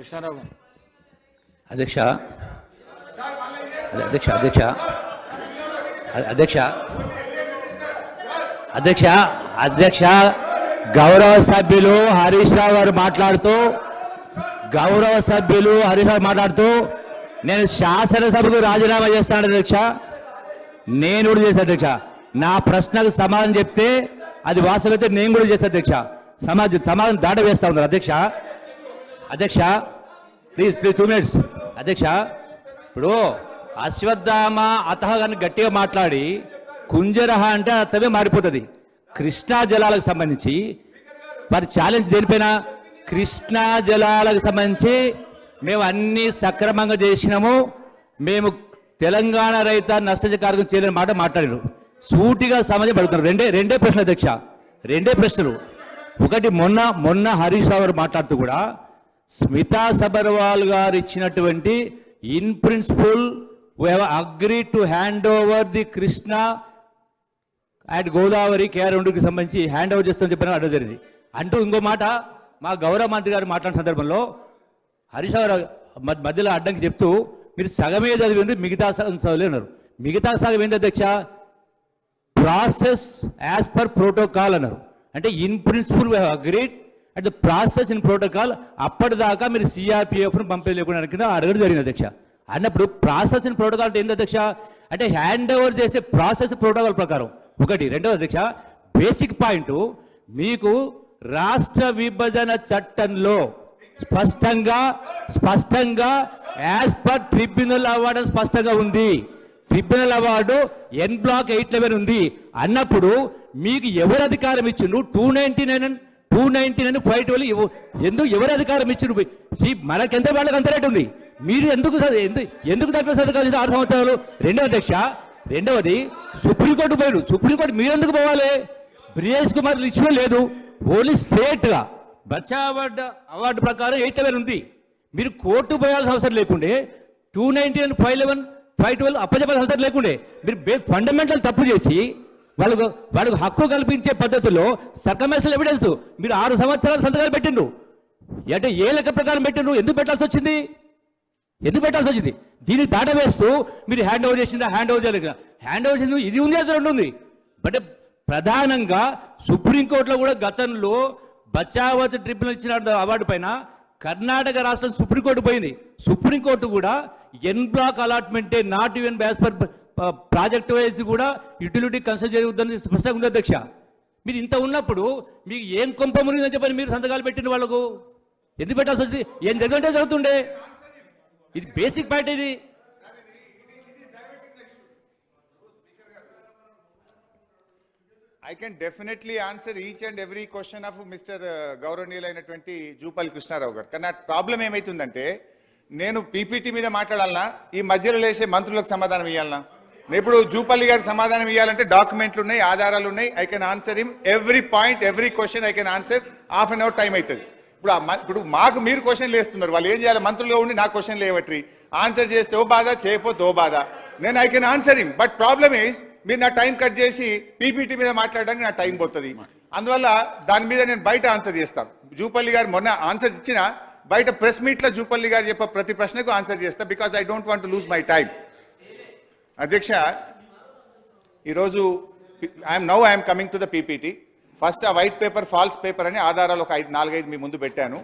కృష్ణారావు గారు. అధ్యక్ష అధ్యక్ష అధ్యక్ష అధ్యక్ష అధ్యక్ష అధ్యక్ష గౌరవ సభ్యులు హరీష్ రావు గారు మాట్లాడుతూ నేను శాసనసభకు రాజీనామా చేస్తాను అధ్యక్ష. నేను కూడా చేస్తాను అధ్యక్ష. నా ప్రశ్నకు సమాధానం చెప్తే అది వాస్తవైతే నేను కూడా చేస్తాను అధ్యక్ష. సమాధానం దాట వేస్తా ఉన్నారు అధ్యక్ష. అధ్యక్ష ప్లీజ్ 2 minutes అధ్యక్ష. ఇప్పుడు అశ్వత్థామ అతహ గారిని గట్టిగా మాట్లాడి కుంజరహ అంటే అర్థమే మారిపోతుంది. కృష్ణా జలాలకు సంబంధించి మరి ఛాలెంజ్ దేనిపైన? కృష్ణా జలాలకు సంబంధించి మేము అన్ని సక్రమంగా చేసినాము, మేము తెలంగాణ రైతాన్ని నష్టకారకం చేయలేని మాట మాట్లాడారు. సూటిగా సమాజం పడుతున్నారు. రెండే ప్రశ్నలు అధ్యక్ష, రెండే ప్రశ్నలు. ఒకటి మొన్న హరీష్ రావు గారు మాట్లాడుతూ కూడా స్మితా సబర్వాల్ గారు ఇచ్చినటువంటి in principle we have agreed to hand over the Krishna and Godavari KR2కి సంబంధించి హ్యాండ్ ఓవర్ చేస్తామని చెప్పిన అడ్డు జరిగింది అంటూ ఇంకో మాట మా గౌరవ మంత్రి గారు మాట్లాడిన సందర్భంలో హరీష్ రావు మధ్యలో అడ్డంకి చెప్తూ మీరు సగమే చదివింది, మిగతా సగం చదవలేన్నారు. మిగతా సగం ఏంటి అధ్యక్ష? ప్రాసెస్ యాజ్ పర్ ప్రోటోకాల్ అన్నారు. అంటే in principle we have agreed at the process in protocol. అప్పటిదాకా మీరు సిఆర్పిఎఫ్ను పంపే లేకుండా కింద అడగడం జరిగింది అధ్యక్ష. అన్నప్పుడు ప్రాసెస్ ఇన్ ప్రోటోకాల్ అంటే ఏంది అధ్యక్ష? అంటే హ్యాండ్ ఓవర్ చేసే ప్రాసెస్ ప్రోటోకాల్ ప్రకారం ఒకటి. రెండవది అధ్యక్ష, బేసిక్ పాయింట్ మీకు రాష్ట్ర విభజన చట్టంలో స్పష్టంగా యాజ్ పర్ ట్రిబ్యునల్ అవార్డు స్పష్టంగా ఉంది. ట్రిబ్యునల్ అవార్డు ఎన్ బ్లాక్ 811 ఉంది అన్నప్పుడు మీకు ఎవరు అధికారం ఇచ్చిండ్రు? 299 512 ఎందుకు ఎవరు అధికారం ఇచ్చిండ్రు? మనకెంత వాళ్ళకి అంత రేటు ఉంది. మీరు ఎందుకు తప్పేసి 6 సంవత్సరాలు? రెండవది సుప్రీంకోర్టు పోయాడు. సుప్రీంకోర్టు మీరు ఎందుకు పోవాలి? బ్రిజేష్ కుమార్ ఇచ్చిన లేదు, ఓన్లీ స్టేట్గా బచ్చా అవార్డు ప్రకారం 811 ఉంది. మీరు కోర్టు పోయాల్సిన అవసరం లేకుండే, 299 512 అప్పచెప్పాల్సిన అవసరం లేకుండే. మీరు ఫండమెంటల్ తప్పు చేసి వాళ్ళకు హక్కు కల్పించే పద్ధతిలో సర్కమ్స్టెన్షియల్ ఎవిడెన్స్ మీరు 6 సంవత్సరాలు సంతకాలు పెట్టిండ్రు. అంటే ఏ లెక్క ప్రకారం పెట్టిండ్రు? ఎందుకు పెట్టాల్సి వచ్చింది? దీన్ని దాట వేస్తూ మీరు హ్యాండ్ ఓవర్ చేసిందా, హ్యాండ్ ఓవర్ చేయలేదు. హ్యాండ్ ఓవర్ చేసింది ఇది ఉంది, అది రెండు ఉంది. బట్ ప్రధానంగా సుప్రీంకోర్టులో కూడా గతంలో బచావత్ ట్రిబ్యునల్ ఇచ్చిన అవార్డు పైన కర్ణాటక రాష్ట్రం సుప్రీంకోర్టు పోయింది. సుప్రీంకోర్టు కూడా ఎన్ బ్లాక్ అలాట్మెంటే not even as per project wise కూడా యూటిలిటీ కన్సిడర్ చేయవద్దని స్పష్టంగా ఉంది అధ్యక్ష. మీరు ఇంత ఉన్నప్పుడు మీకు ఏం కొంప మునిగిందని చెప్పని మీరు సంతకాలు పెట్టిన వాళ్ళకు ఎందుకు పెట్టాల్సి వచ్చింది? ఏం జరిగింటే జరుగుతుండే. ఇది బేసిక్ పాయింట్. ఇది I can definitely answer each and every question of Mr. గౌరవనీయులైనటువంటి జూపల్లి కృష్ణారావు గారు. కానీ నా ప్రాబ్లం ఏమైతుందంటే నేను పీపీటీ మీద మాట్లాడాలన్నా ఈ మధ్యలో లేసే మంత్రులకు సమాధానం ఇవ్వాలన్నా? ఇప్పుడు జూపల్లి గారికి సమాధానం ఇవ్వాలంటే డాక్యుమెంట్లు ఉన్నాయి, ఆధారాలు ఉన్నాయి. I can answer him every point, every question I can answer. ½ an hour time అవుతుంది. ఇప్పుడు మాకు మీరు క్వశ్చన్లు వేస్తున్నారు, వాళ్ళు ఏం చేయాలి? మంత్రులుగా ఉండి నా క్వశ్చన్లు ఏవట్రి? ఆన్సర్ చేస్తే ఓ బాధ, చేయకపోతే ఓ బాధ. నేను I can answer him, but problem is మీరు నా టైం కట్ చేసి పీపీటీ మీద మాట్లాడడానికి నా టైం పోతుంది. అందువల్ల దాని మీద నేను బయట ఆన్సర్ చేస్తాను. జూపల్లి గారు మొన్న ఆన్సర్ ఇచ్చిన బయట ప్రెస్ మీట్లో జూపల్లి గారు చెప్పే ప్రతి ప్రశ్నకు ఆన్సర్ చేస్తా, because I don't want to lose my time. అధ్యక్ష, ఈరోజు I'm coming to the PPT. First ఆ వైట్ పేపర్ ఫాల్స్ పేపర్ అని ఆధారాలు ఒక 4-5 మీ ముందు పెట్టాను.